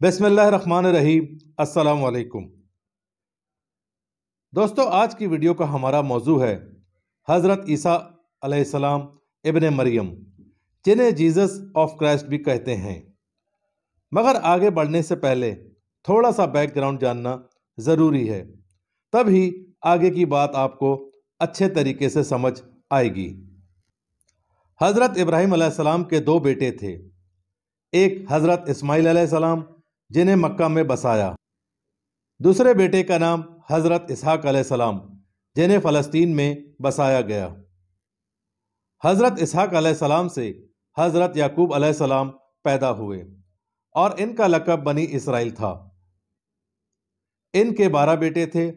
بسم اللہ الرحمن الرحیم۔ السلام علیکم دوستو، آج کی ویڈیو کا ہمارا موضوع ہے حضرت عیسیٰ علیہ السلام ابن مریم، جنہیں جیزس آف کرائسٹ بھی کہتے ہیں۔ مگر آگے بڑھنے سے پہلے تھوڑا سا بیک گراؤنڈ جاننا ضروری ہے، تب ہی آگے کی بات آپ کو اچھے طریقے سے سمجھ آئے گی۔ حضرت ابراہیم علیہ السلام کے دو بیٹے تھے، ایک حضرت اسماعیل علیہ السلام جنہیں مکہ میں بسایا، دوسرے بیٹے کا نام حضرت اسحاق علیہ السلام جنہیں فلسطین میں بسایا گیا۔ حضرت اسحاق علیہ السلام سے حضرت یعقوب علیہ السلام پیدا ہوئے اور ان کا لقب بنی اسرائیل تھا۔ ان کے 12 بیٹے تھے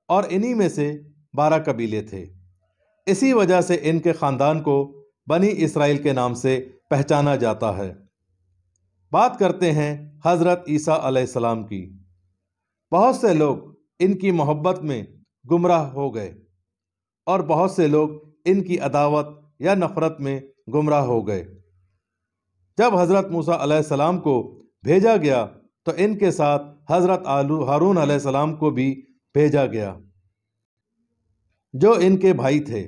اور انہی میں سے 12 قبیلے تھے، اسی وجہ سے ان کے خاندان کو بنی اسرائیل کے نام سے پہچانا جاتا ہے۔ بات کرتے ہیں حضرت عیسیٰ علیہ السلام کی۔ بہت سے لوگ ان کی محبت میں گمراہ ہو گئے اور بہت سے لوگ ان کی عداوت یا نفرت میں گمراہ ہو گئے۔ جب حضرت موسیٰ علیہ السلام کو بھیجا گیا تو ان کے ساتھ حضرت ہارون علیہ السلام کو بھی بھیجا گیا، جو ان کے بھائی تھے۔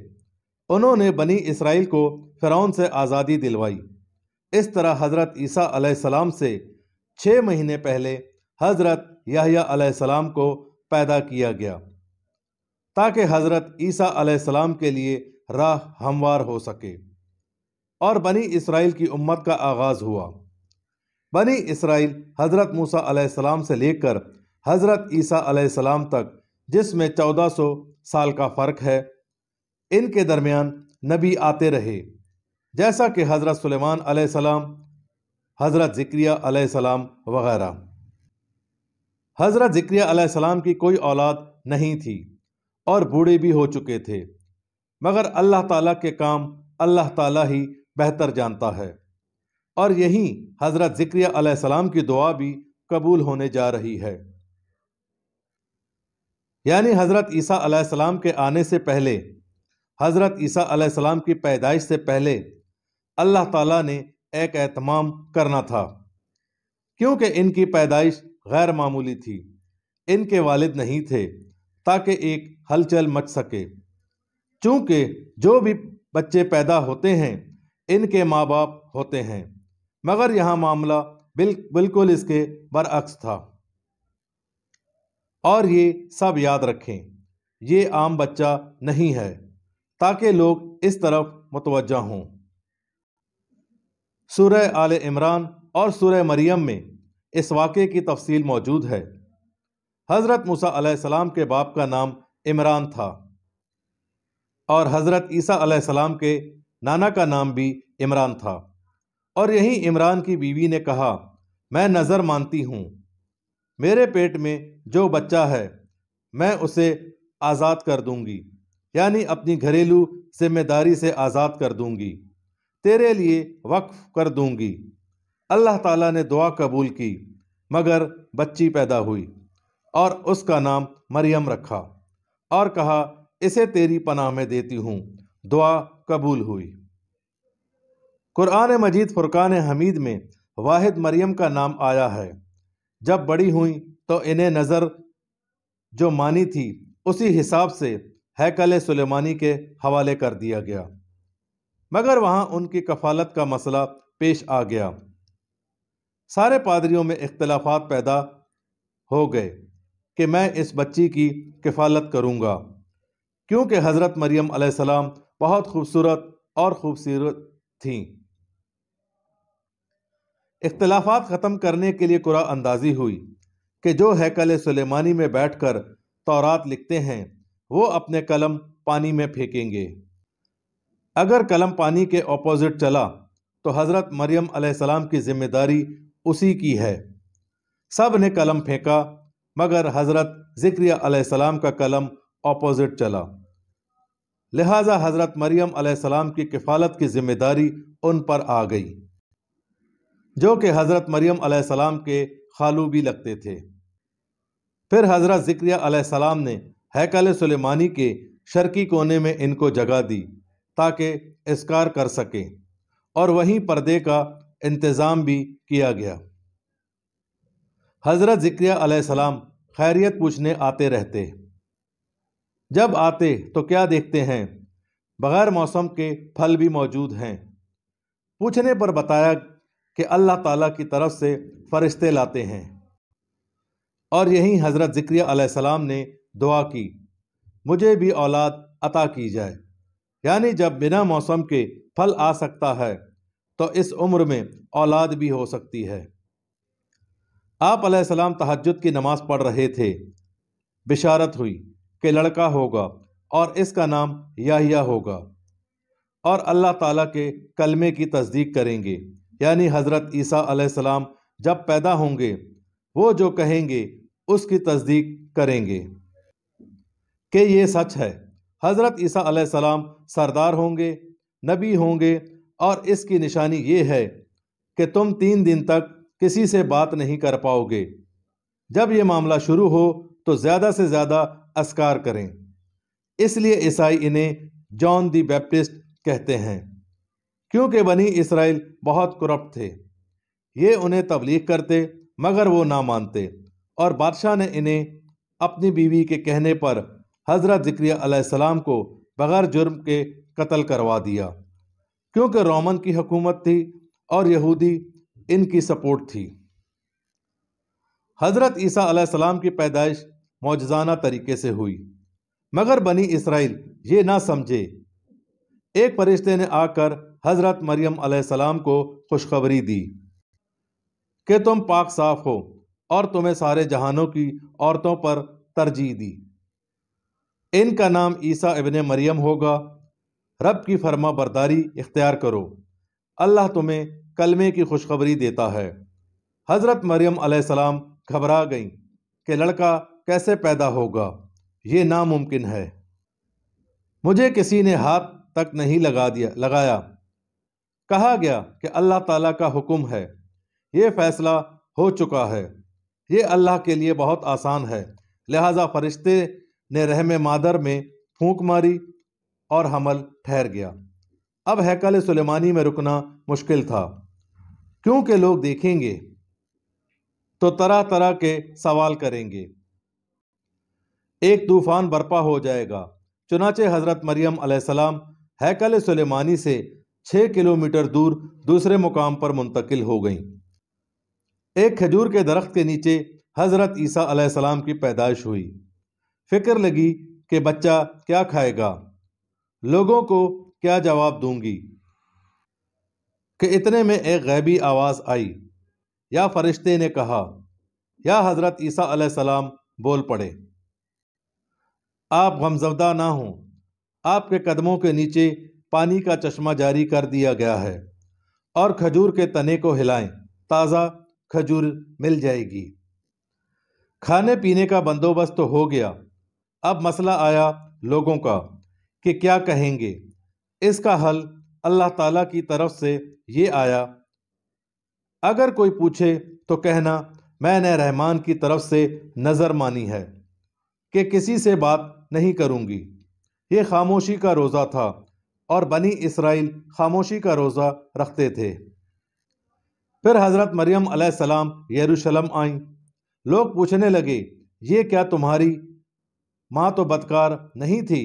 انہوں نے بنی اسرائیل کو فرعون سے آزادی دلوائی۔ اس طرح حضرت عیسیٰ علیہ السلام سے 6 مہینے پہلے حضرت یحییٰ علیہ السلام کو پیدا کیا گیا، تاکہ حضرت عیسیٰ علیہ السلام کے لیے راہ ہموار ہو سکے اور بنی اسرائیل کی امت کا آغاز ہوا۔ بنی اسرائیل حضرت موسیٰ علیہ السلام سے لے کر حضرت عیسیٰ علیہ السلام تک، جس میں 1400 سال کا فرق ہے، ان کے درمیان نبی آتے رہے، جیسا کہ حضرت سلیمان علیہ السلام، حضرت زکریا علیہ السلام وغیرہ۔ حضرت زکریا علیہ السلام کی کوئی اولاد نہیں تھی اور بوڑھے بھی ہو چکے تھے، مگر اللہ تعالیٰ کے کام اللہ تعالیٰ ہی بہتر جانتا ہے، اور یہی حضرت زکریا علیہ السلام کی دعا بھی قبول ہونے جا رہی ہے۔ یعنی حضرت عیسیٰ علیہ السلام کے آنے سے پہلے، حضرت عیسیٰ علیہ السلام کی پیدائش سے پہلے اللہ تعالیٰ نے ایک اہتمام کرنا تھا، کیونکہ ان کی پیدائش غیر معمولی تھی۔ ان کے والد نہیں تھے تاکہ ایک ہلچل مچ سکے، چونکہ جو بھی بچے پیدا ہوتے ہیں ان کے ماں باپ ہوتے ہیں، مگر یہاں معاملہ بالکل اس کے برعکس تھا۔ اور یہ سب یاد رکھیں، یہ عام بچہ نہیں ہے، تاکہ لوگ اس طرف متوجہ ہوں۔ سورہ آل عمران اور سورہ مریم میں اس واقعے کی تفصیل موجود ہے۔ حضرت موسیٰ علیہ السلام کے باپ کا نام عمران تھا اور حضرت عیسیٰ علیہ السلام کے نانا کا نام بھی عمران تھا، اور یہی عمران کی بیوی نے کہا، میں نذر مانتی ہوں، میرے پیٹ میں جو بچہ ہے میں اسے آزاد کر دوں گی، یعنی اپنی گھریلو ذمہ داری سے آزاد کر دوں گی، تیرے لیے وقف کر دوں گی۔ اللہ تعالیٰ نے دعا قبول کی، مگر بچی پیدا ہوئی اور اس کا نام مریم رکھا، اور کہا، اسے تیری پناہ میں دیتی ہوں۔ دعا قبول ہوئی۔ قرآن مجید فرقان حمید میں واحد مریم کا نام آیا ہے۔ جب بڑی ہوئیں تو انہیں نظر جو مانی تھی اسی حساب سے ہیکل سلیمانی کے حوالے کر دیا گیا، مگر وہاں ان کی کفالت کا مسئلہ پیش آ گیا۔ سارے پادریوں میں اختلافات پیدا ہو گئے کہ میں اس بچی کی کفالت کروں گا، کیونکہ حضرت مریم علیہ السلام بہت خوبصورت تھیں۔ اختلافات ختم کرنے کے لیے قرعہ اندازی ہوئی کہ جو ہیکل سلیمانی میں بیٹھ کر تورات لکھتے ہیں وہ اپنے قلم پانی میں پھینکیں گے۔ اگر قلم پانی کے اپوزٹ چلا تو حضرت مریم علیہ السلام کی ذمہ داری اسی کی ہے۔ سب نے قلم پھینکا، مگر حضرت زکریا علیہ السلام کا قلم اپوزٹ چلا، لہٰذا حضرت مریم علیہ السلام کی کفالت کی ذمہ داری ان پر آ گئی، جو کہ حضرت مریم علیہ السلام کے خالو بھی لگتے تھے۔ پھر حضرت زکریا علیہ السلام نے ہیکل سلیمانی کے شرقی کونے میں ان کو جگہ دی تاکہ اذکار کر سکیں، اور وہیں پردے کا انتظام بھی کیا گیا۔ حضرت زکریہ علیہ السلام خیریت پوچھنے آتے رہتے۔ جب آتے تو کیا دیکھتے ہیں؟ بغیر موسم کے پھل بھی موجود ہیں۔ پوچھنے پر بتایا کہ اللہ تعالیٰ کی طرف سے فرشتے لاتے ہیں، اور یہیں حضرت زکریہ علیہ السلام نے دعا کی، مجھے بھی اولاد عطا کی جائے، یعنی جب بنا موسم کے پھل آ سکتا ہے تو اس عمر میں اولاد بھی ہو سکتی ہے۔ آپ علیہ السلام تہجد کی نماز پڑھ رہے تھے، بشارت ہوئی کہ لڑکا ہوگا اور اس کا نام یحییٰ ہوگا، اور اللہ تعالیٰ کے کلمے کی تصدیق کریں گے، یعنی حضرت عیسیٰ علیہ السلام جب پیدا ہوں گے وہ جو کہیں گے اس کی تصدیق کریں گے کہ یہ سچ ہے۔ حضرت عیسیٰ علیہ السلام سردار ہوں گے، نبی ہوں گے، اور اس کی نشانی یہ ہے کہ تم 3 دن تک کسی سے بات نہیں کر پاؤ گے۔ جب یہ معاملہ شروع ہو تو زیادہ سے زیادہ اذکار کریں، اس لیے عیسائی انہیں جان دی بیپٹسٹ کہتے ہیں، کیونکہ بنی اسرائیل بہت کرپٹ تھے۔ یہ انہیں تبلیغ کرتے مگر وہ نہ مانتے، اور بادشاہ نے انہیں اپنی بیوی کے کہنے پر حضرت زکریا علیہ السلام کو بغیر جرم کے قتل کروا دیا، کیونکہ رومن کی حکومت تھی اور یہودی ان کی سپورٹ تھی۔ حضرت عیسیٰ علیہ السلام کی پیدائش معجزانہ طریقے سے ہوئی، مگر بنی اسرائیل یہ نہ سمجھے۔ ایک فرشتے نے آ کر حضرت مریم علیہ السلام کو خوشخبری دی کہ تم پاک صاف ہو، اور تمہیں سارے جہانوں کی عورتوں پر ترجیح دی۔ ان کا نام عیسیٰ ابن مریم ہوگا۔ رب کی فرما برداری اختیار کرو، اللہ تمہیں کلمے کی خوشخبری دیتا ہے۔ حضرت مریم علیہ السلام گھبرا گئیں کہ لڑکا کیسے پیدا ہوگا، یہ ناممکن ہے، مجھے کسی نے ہاتھ تک نہیں لگایا۔ کہا گیا کہ اللہ تعالیٰ کا حکم ہے، یہ فیصلہ ہو چکا ہے، یہ اللہ کے لیے بہت آسان ہے۔ لہٰذا فرشتے نے رحم مادر میں پھونک ماری اور حمل ٹھہر گیا۔ اب ہیکل سلیمانی میں رکنا مشکل تھا، کیونکہ لوگ دیکھیں گے تو طرح طرح کے سوال کریں گے۔ ایک طوفان برپا ہو جائے گا۔ چنانچہ حضرت مریم علیہ السلام ہیکل سلیمانی سے 6 کلومیٹر دور دوسرے مقام پر منتقل ہو گئیں۔ ایک کھجور کے درخت کے نیچے حضرت عیسیٰ علیہ السلام کی پیدائش ہوئی۔ فکر لگی کہ بچہ کیا کھائے گا، لوگوں کو کیا جواب دوں گی، کہ اتنے میں ایک غیبی آواز آئی، یا فرشتے نے کہا، یا حضرت عیسیٰ علیہ السلام بول پڑے، آپ غمزدہ نہ ہوں، آپ کے قدموں کے نیچے پانی کا چشمہ جاری کر دیا گیا ہے، اور کھجور کے تنے کو ہلائیں، تازہ کھجور مل جائے گی۔ کھانے پینے کا بندوبست تو ہو گیا، اب مسئلہ آیا لوگوں کا کہ کیا کہیں گے۔ اس کا حل اللہ تعالیٰ کی طرف سے یہ آیا، اگر کوئی پوچھے تو کہنا میں نے رحمان کی طرف سے نظر مانی ہے کہ کسی سے بات نہیں کروں گی۔ یہ خاموشی کا روزہ تھا، اور بنی اسرائیل خاموشی کا روزہ رکھتے تھے۔ پھر حضرت مریم علیہ السلام یروشلم آئیں۔ لوگ پوچھنے لگے، یہ کیا تمہاری ماں تو بدکار نہیں تھی؟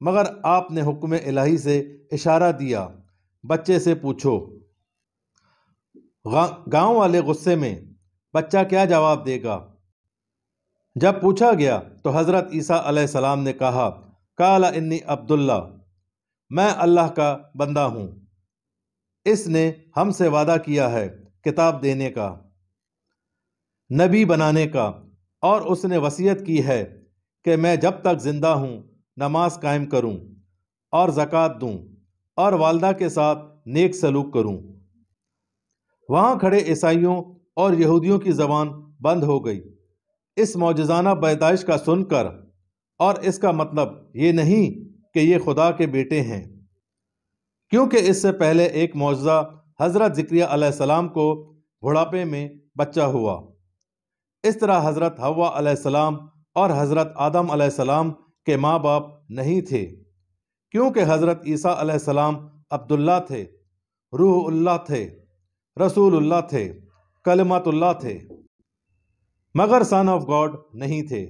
مگر آپ نے حکم الہی سے اشارہ دیا، بچے سے پوچھو۔ گاؤں والے غصے میں، بچہ کیا جواب دے گا؟ جب پوچھا گیا تو حضرت عیسیٰ علیہ السلام نے کہا، قال انی عبداللہ، میں اللہ کا بندہ ہوں، اس نے ہم سے وعدہ کیا ہے کتاب دینے کا، نبی بنانے کا، اور اس نے وصیت کی ہے کہ میں جب تک زندہ ہوں نماز قائم کروں اور زکوٰۃ دوں اور والدہ کے ساتھ نیک سلوک کروں۔ وہاں کھڑے عیسائیوں اور یہودیوں کی زبان بند ہو گئی اس معجزانہ پیدائش کا سن کر، اور اس کا مطلب یہ نہیں کہ یہ خدا کے بیٹے ہیں، کیونکہ اس سے پہلے ایک معجزہ حضرت زکریا علیہ السلام کو بڑھاپے میں بچہ ہوا۔ اس طرح حضرت حوا علیہ السلام اور حضرت آدم علیہ السلام کے ماں باپ نہیں تھے، کیونکہ حضرت عیسیٰ علیہ السلام عبداللہ تھے، روح اللہ تھے، رسول اللہ تھے، کلمت اللہ تھے۔ مگر سن آف گاڈ نہیں تھے۔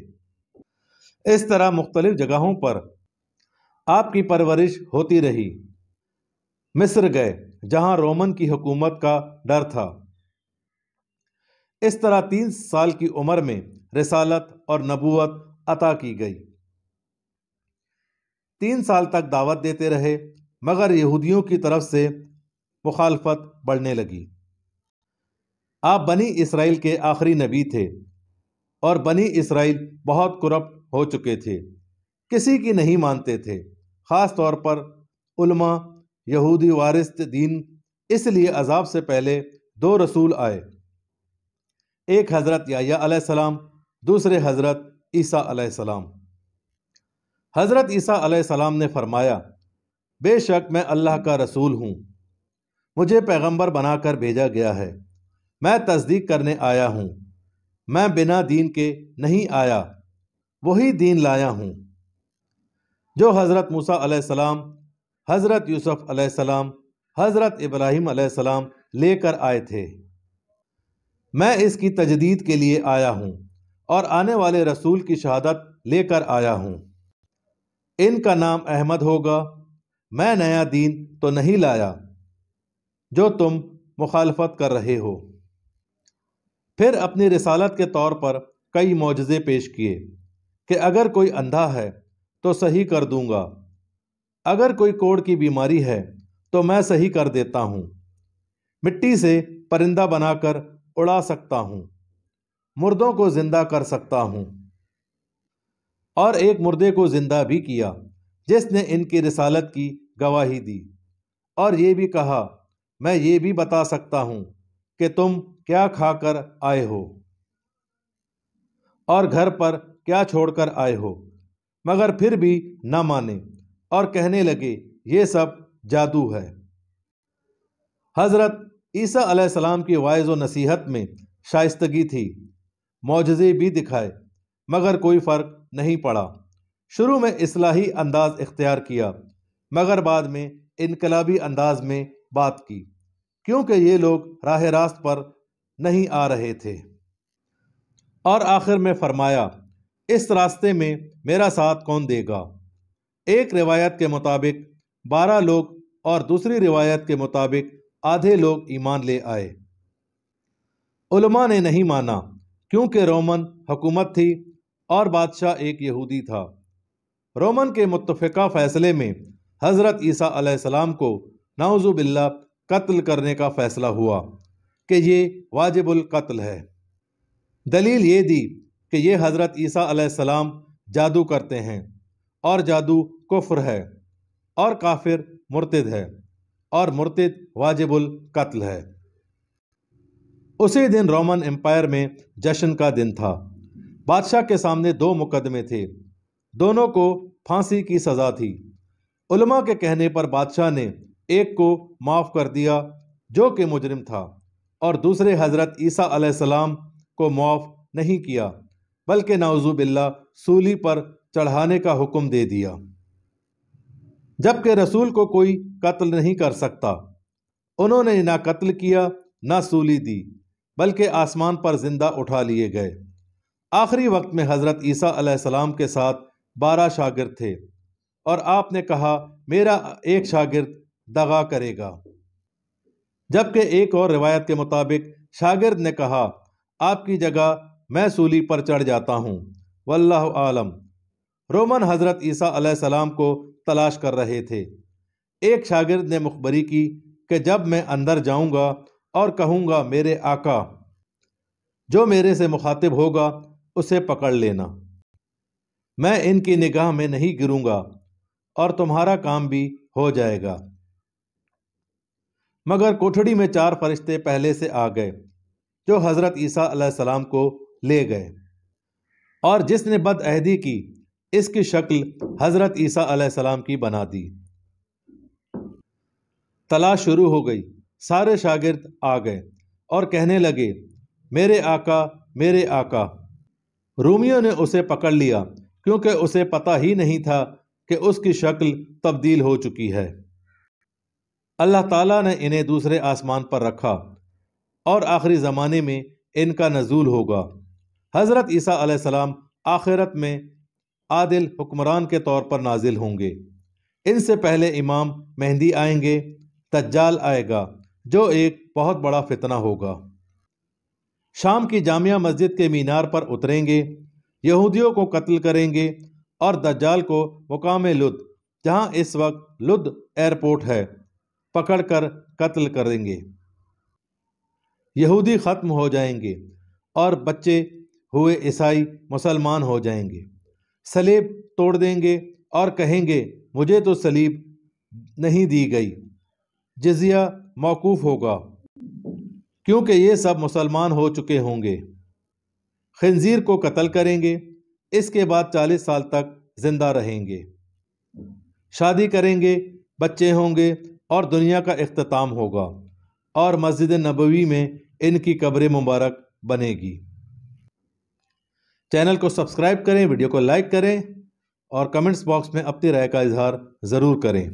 اس طرح مختلف جگہوں پر آپ کی پرورش ہوتی رہی۔ مصر گئے جہاں رومن کی حکومت کا ڈر تھا۔ اس طرح 3 سال کی عمر میں رسالت اور نبوت عطا کی گئی۔ 3 سال تک دعوت دیتے رہے مگر یہودیوں کی طرف سے مخالفت بڑھنے لگی۔ آپ بنی اسرائیل کے آخری نبی تھے اور بنی اسرائیل بہت کرپٹ ہو چکے تھے، کسی کی نہیں مانتے تھے، خاص طور پر علماء یہودی وارث دین۔ اس لیے عذاب سے پہلے 2 رسول آئے، ایک حضرت یحییٰ علیہ السلام، دوسرے حضرت عیسیٰ علیہ السلام۔ حضرت عیسیٰ علیہ السلام نے فرمایا، بے شک میں اللہ کا رسول ہوں، مجھے پیغمبر بنا کر بھیجا گیا ہے، میں تصدیق کرنے آیا ہوں، میں بنا دین کے نہیں آیا، وہی دین لایا ہوں جو حضرت موسیٰ علیہ السلام، حضرت یوسف علیہ السلام، حضرت ابراہیم علیہ السلام لے کر آئے تھے۔ میں اس کی تجدید کے لیے آیا ہوں اور آنے والے رسول کی شہادت لے کر آیا ہوں۔ ان کا نام احمد ہوگا۔ میں نیا دین تو نہیں لایا جو تم مخالفت کر رہے ہو۔ پھر اپنی رسالت کے طور پر کئی معجزے پیش کیے کہ اگر کوئی اندھا ہے تو صحیح کر دوں گا، اگر کوئی کوڑ کی بیماری ہے تو میں صحیح کر دیتا ہوں، مٹی سے پرندہ بنا کر اڑا سکتا ہوں، مردوں کو زندہ کر سکتا ہوں، اور ایک مردے کو زندہ بھی کیا جس نے ان کی رسالت کی گواہی دی، اور یہ بھی کہا میں یہ بھی بتا سکتا ہوں کہ تم کیا کھا کر آئے ہو اور گھر پر کیا چھوڑ کر آئے ہو، مگر پھر بھی نہ مانے اور کہنے لگے یہ سب جادو ہے۔ حضرت عیسیٰ علیہ السلام کی وعظ و نصیحت میں شائستگی تھی، معجزے بھی دکھائے مگر کوئی فرق نہیں پڑا۔ شروع میں اصلاحی انداز اختیار کیا مگر بعد میں انقلابی انداز میں بات کی، کیونکہ یہ لوگ راہ راست پر نہیں آ رہے تھے، اور آخر میں فرمایا اس راستے میں میرا ساتھ کون دے گا؟ ایک روایت کے مطابق 12 لوگ اور دوسری روایت کے مطابق آدھے لوگ ایمان لے آئے۔ علماء نے نہیں مانا کیونکہ رومن حکومت تھی اور بادشاہ ایک یہودی تھا۔ رومن کے متفقہ فیصلے میں حضرت عیسیٰ علیہ السلام کو نعوذ باللہ قتل کرنے کا فیصلہ ہوا کہ یہ واجب القتل ہے۔ دلیل یہ دی کہ یہ حضرت عیسیٰ علیہ السلام جادو کرتے ہیں اور جادو کفر ہے اور کافر مرتد ہے اور مرتد واجب القتل ہے۔ اسی دن رومن امپائر میں جشن کا دن تھا۔ بادشاہ کے سامنے 2 مقدمے تھے، دونوں کو پھانسی کی سزا تھی۔ علماء کے کہنے پر بادشاہ نے ایک کو معاف کر دیا جو کہ مجرم تھا، اور دوسرے حضرت عیسیٰ علیہ السلام کو معاف نہیں کیا بلکہ نعوذ باللہ سولی پر چڑھانے کا حکم دے دیا، جبکہ رسول کو کوئی قتل نہیں کر سکتا۔ انہوں نے نہ قتل کیا نہ سولی دی بلکہ آسمان پر زندہ اٹھا لیے گئے۔ آخری وقت میں حضرت عیسیٰ علیہ السلام کے ساتھ 12 شاگرد تھے، اور آپ نے کہا میرا ایک شاگرد دغا کرے گا، جبکہ ایک اور روایت کے مطابق شاگرد نے کہا آپ کی جگہ میں سولی پر چڑھ جاتا ہوں، واللہ عالم۔ رومن حضرت عیسیٰ علیہ السلام کو تلاش کر رہے تھے۔ ایک شاگرد نے مخبری کی کہ جب میں اندر جاؤں گا اور کہوں گا میرے آقا، جو میرے سے مخاطب ہوگا اسے پکڑ لینا، میں ان کی نگاہ میں نہیں گروں گا اور تمہارا کام بھی ہو جائے گا۔ مگر کوٹھڑی میں 4 فرشتے پہلے سے آ گئے جو حضرت عیسیٰ علیہ السلام کو لے گئے، اور جس نے بد عہدی کی اس کی شکل حضرت عیسیٰ علیہ السلام کی بنا دی۔ تلاش شروع ہو گئی، سارے شاگرد آ گئے اور کہنے لگے میرے آقا، میرے آقا۔ رومیوں نے اسے پکڑ لیا کیونکہ اسے پتہ ہی نہیں تھا کہ اس کی شکل تبدیل ہو چکی ہے۔ اللہ تعالیٰ نے انہیں دوسرے آسمان پر رکھا، اور آخری زمانے میں ان کا نزول ہوگا۔ حضرت عیسیٰ علیہ السلام آخرت میں عادل حکمران کے طور پر نازل ہوں گے۔ ان سے پہلے امام مہدی آئیں گے، دجال آئے گا جو ایک بہت بڑا فتنہ ہوگا۔ شام کی جامع مسجد کے مینار پر اتریں گے، یہودیوں کو قتل کریں گے اور دجال کو مقام لد، جہاں اس وقت لد ایئرپورٹ ہے، پکڑ کر قتل کریں گے۔ یہودی ختم ہو جائیں گے اور بچے ہوئے عیسائی مسلمان ہو جائیں گے۔ صلیب توڑ دیں گے اور کہیں گے مجھے تو صلیب نہیں دی گئی، جزیہ موقوف ہوگا، کیونکہ یہ سب مسلمان ہو چکے ہوں گے۔ خنزیر کو قتل کریں گے، اس کے بعد 40 سال تک زندہ رہیں گے۔ شادی کریں گے، بچے ہوں گے اور دنیا کا اختتام ہوگا، اور مسجد نبوی میں ان کی قبر مبارک بنے گی۔ چینل کو سبسکرائب کریں، ویڈیو کو لائک کریں اور کمنٹس باکس میں اپنی رائے کا اظہار ضرور کریں۔